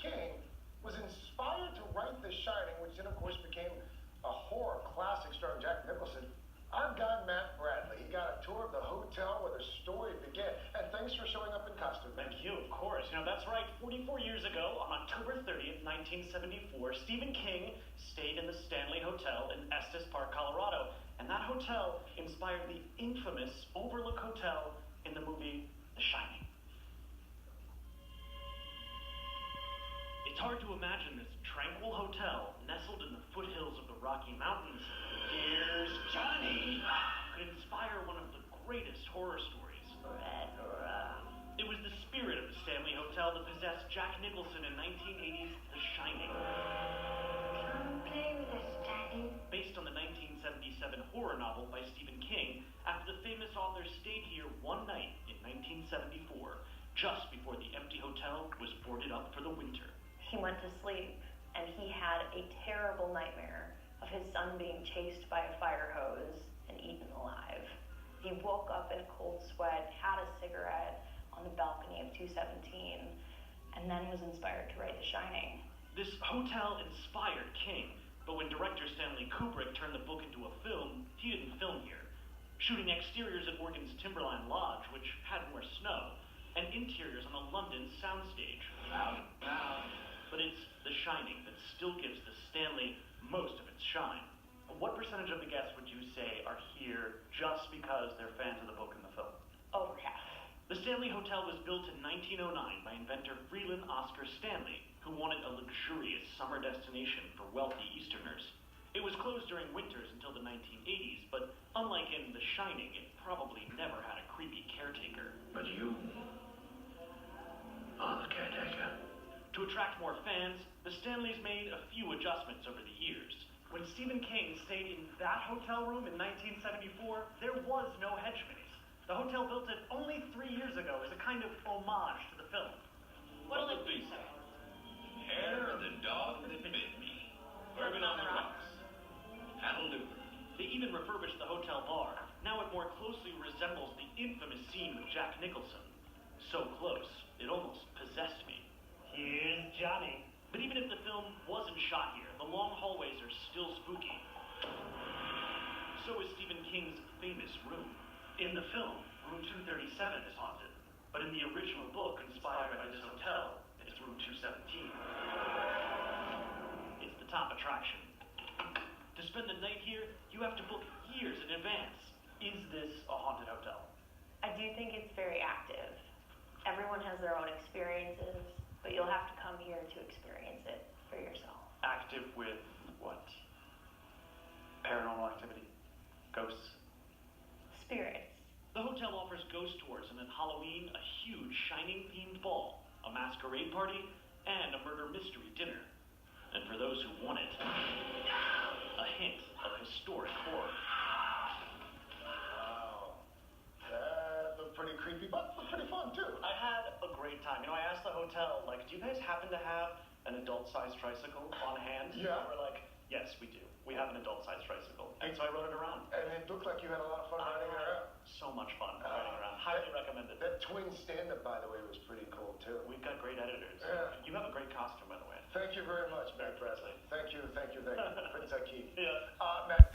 King was inspired to write The Shining, which then, of course, became a horror classic starring Jack Nicholson. Our guy, Matt Bradley, he got a tour of the hotel where the story began. And thanks for showing up in costume. Thank you, of course. That's right. 44 years ago, on October 30th, 1974, Stephen King stayed in the Stanley Hotel in Estes Park, Colorado. And that hotel inspired the infamous Overlook Hotel in the movie The Shining. It's hard to imagine this tranquil hotel nestled in the foothills of the Rocky Mountains. Here's Johnny. Could inspire one of the greatest horror stories. It was the spirit of the Stanley Hotel that possessed Jack Nicholson in 1980's The Shining. Come play with us, Daddy. Based on the 1977 horror novel by Stephen King, after the famous author stayed here one night in 1974, just before the empty hotel was boarded up for the winter. He went to sleep, and he had a terrible nightmare of his son being chased by a fire hose and eaten alive. He woke up in a cold sweat, had a cigarette on the balcony of 217, and then was inspired to write The Shining. This hotel inspired King, but when director Stanley Kubrick turned the book into a film, he didn't film here. Shooting exteriors at Morgan's Timberline Lodge, which had more snow, and interiors on the London soundstage. But it's The Shining that still gives the Stanley most of its shine. What percentage of the guests would you say are here just because they're fans of the book and the film? Over half. The Stanley Hotel was built in 1909 by inventor Freeland Oscar Stanley, who wanted a luxurious summer destination for wealthy Easterners. It was closed during winters until the 1980s, but unlike in The Shining, it probably never had a creepy caretaker. But you are the caretaker. To attract more fans, the Stanleys made a few adjustments over the years. When Stephen King stayed in that hotel room in 1974, there was no hedge maze. The hotel built it only 3 years ago as a kind of homage to the film. What'll it be, sir? Hair of the dog that bit me. Bourbon on the rocks. That'll do. They even refurbished the hotel bar. Now it more closely resembles the infamous scene with Jack Nicholson. So close, it almost possessed me. Here's Johnny. But even if the film wasn't shot here, the long hallways are still spooky. So is Stephen King's famous room. In the film, room 237 is haunted. But in the original book inspired by this hotel, it's room 217. It's the top attraction. To spend the night here, you have to book years in advance. Is this a haunted hotel? I do think it's very active. Everyone has their own experiences, but you'll have to come here to experience it for yourself. Active with what? Paranormal activity? Ghosts? Spirits. The hotel offers ghost tours and at Halloween, a huge Shining-themed ball, a masquerade party, and a murder mystery dinner. And for those who want it, a hint of historic horror. Wow. That looked pretty creepy, but pretty fun, too. I had a great time. I asked the hotel, do you guys happen to have an adult-sized tricycle on hand? Yeah. They were like, yes, we do. We have an adult-sized tricycle. And so I rode it around. And it looked like you had a lot of fun riding it around. So much fun riding around. Highly recommend it. That twin stand-up, by the way, was pretty cool, too. We've got great editors. Yeah. You have a great costume, by the way. Thank you very much, Matt Presley. Thank you. Prince Akeem. Yeah. Matt.